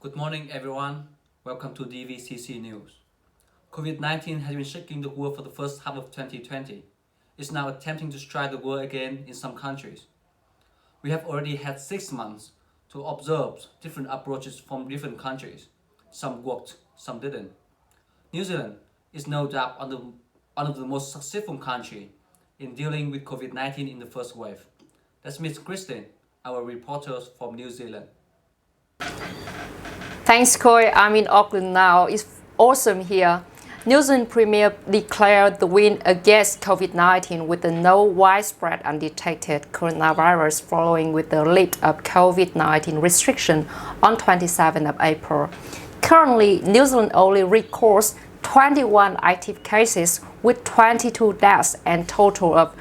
Good morning, everyone. Welcome to DVCC News. COVID-19 has been shaking the world for the first half of 2020. It's now attempting to strike the world again in some countries. We have already had 6 months to observe different approaches from different countries. Some worked, some didn't. New Zealand is no doubt one of the most successful countries in dealing with COVID-19 in the first wave. Let's meet Christine, our reporter from New Zealand. Thanks, Khoi. I'm in Auckland now. It's awesome here. New Zealand Premier declared the win against COVID-19 with the no widespread undetected coronavirus following with the lift of COVID-19 restriction on 27th of April. Currently, New Zealand only records 21 active cases with 22 deaths and total of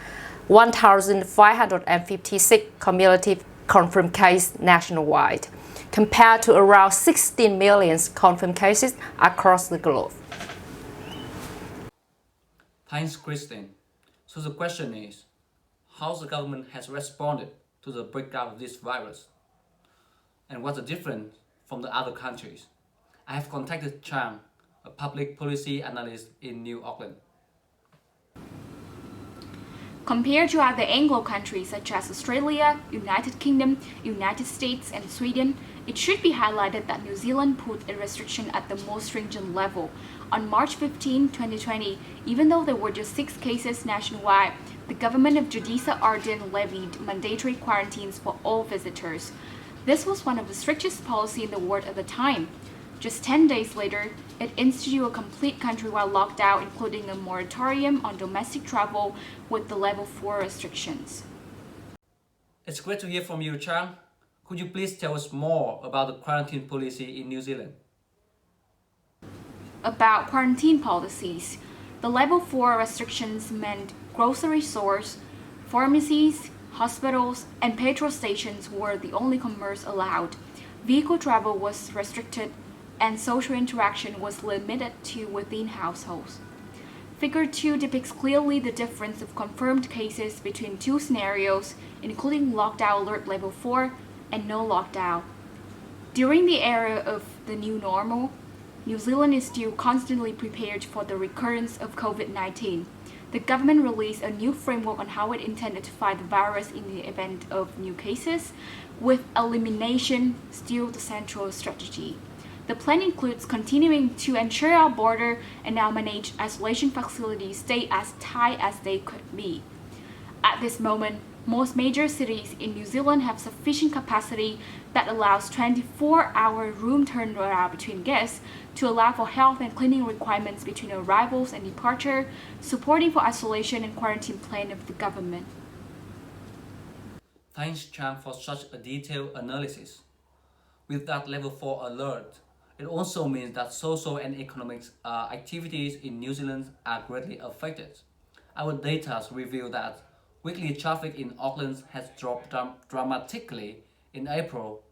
1,556 cumulative confirmed cases nationwide, compared to around 16 million confirmed cases across the globe. Thanks, Christine. So the question is, how the government has responded to the breakout of this virus? And what's the difference from the other countries? I have contacted Tran, a public policy analyst in New Auckland. Compared to other Anglo countries such as Australia, United Kingdom, United States, and Sweden, it should be highlighted that New Zealand put a restriction at the most stringent level. On March 15, 2020, even though there were just 6 cases nationwide, the government of Jacinda Ardern levied mandatory quarantines for all visitors. This was one of the strictest policies in the world at the time. Just 10 days later, it instituted a complete countrywide lockdown, including a moratorium on domestic travel with the level 4 restrictions. It's great to hear from you, Trang. Could you please tell us more about the quarantine policy in New Zealand? About quarantine policies, the level 4 restrictions meant grocery stores, pharmacies, hospitals, and petrol stations were the only commerce allowed. Vehicle travel was restricted, and social interaction was limited to within households. Figure 2 depicts clearly the difference of confirmed cases between 2 scenarios, including lockdown alert level 4 and no lockdown. During the era of the new normal, New Zealand is still constantly prepared for the recurrence of COVID-19. The government released a new framework on how it intended to fight the virus in the event of new cases, with elimination still the central strategy. The plan includes continuing to ensure our border and our managed isolation facilities stay as tight as they could be. At this moment, most major cities in New Zealand have sufficient capacity that allows 24-hour room turnaround between guests to allow for health and cleaning requirements between arrivals and departure, supporting for isolation and quarantine plan of the government. Thanks, Trang, for such a detailed analysis. With that level 4 alert, it also means that social and economic activities in New Zealand are greatly affected. Our data reveal that weekly traffic in Auckland has dropped dramatically in April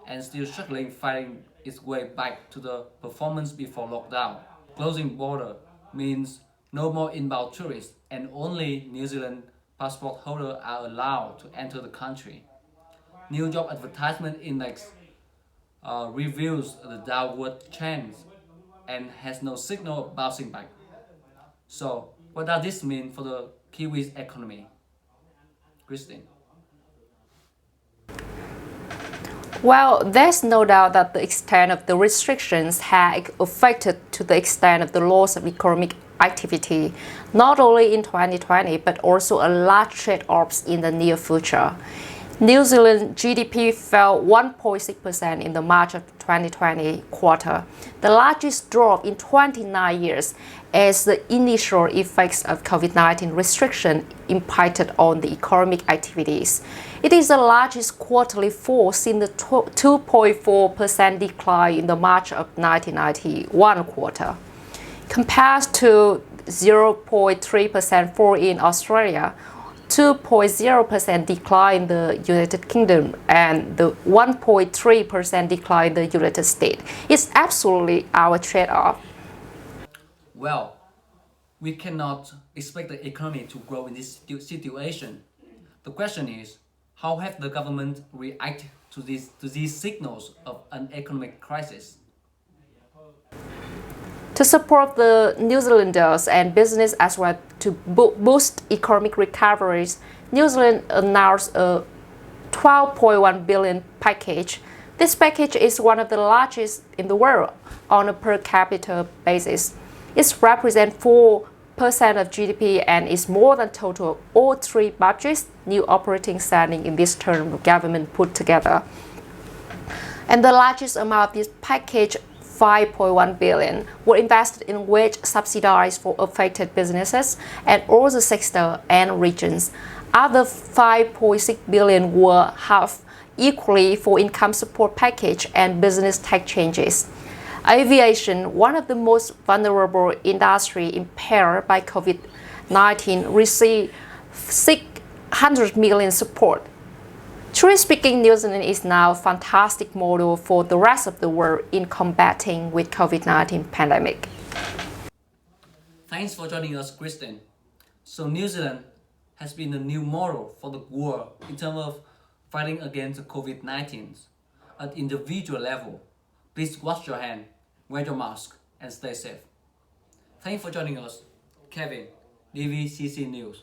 and still struggling finding its way back to the performance before lockdown. Closing border means no more inbound tourists and only New Zealand passport holders are allowed to enter the country. New job advertisement index reveals the downward trend and has no signal of bouncing back. So, what does this mean for the Kiwis economy? Christine. Well, there's no doubt that the extent of the restrictions had affected to the extent of the loss of economic activity, not only in 2020, but also a large trade-offs in the near future. New Zealand GDP fell 1.6% in the March of 2020 quarter, the largest drop in 29 years, as the initial effects of COVID-19 restriction impacted on the economic activities. It is the largest quarterly fall since the 2.4% decline in the March of 1991 quarter, compared to 0.3% fall in Australia, 2.0% decline in the United Kingdom, and the 1.3% decline in the United States. It's absolutely our trade-off. Well, we cannot expect the economy to grow in this situation. The question is, How have the government reacted to these signals of an economic crisis? To support the New Zealanders and business as well to boost economic recoveries, New Zealand announced a 12.1 billion package. This package is one of the largest in the world on a per capita basis. It represents 4% of GDP and is more than total all three budgets new operating standing in this term of government put together. And the largest amount of this package, 5.1 billion, were invested in wage subsidies for affected businesses and all the sectors and regions. Other 5.6 billion were half equally for income support package and business tax changes. Aviation, one of the most vulnerable industries impaired by COVID-19, received 600 million support. Truly speaking, New Zealand is now a fantastic model for the rest of the world in combating with COVID-19 pandemic. Thanks for joining us, Kristen. So New Zealand has been a new model for the world in terms of fighting against COVID-19 at individual level. Please wash your hand, wear your mask, and stay safe. Thanks for joining us, Kevin, DVCC News.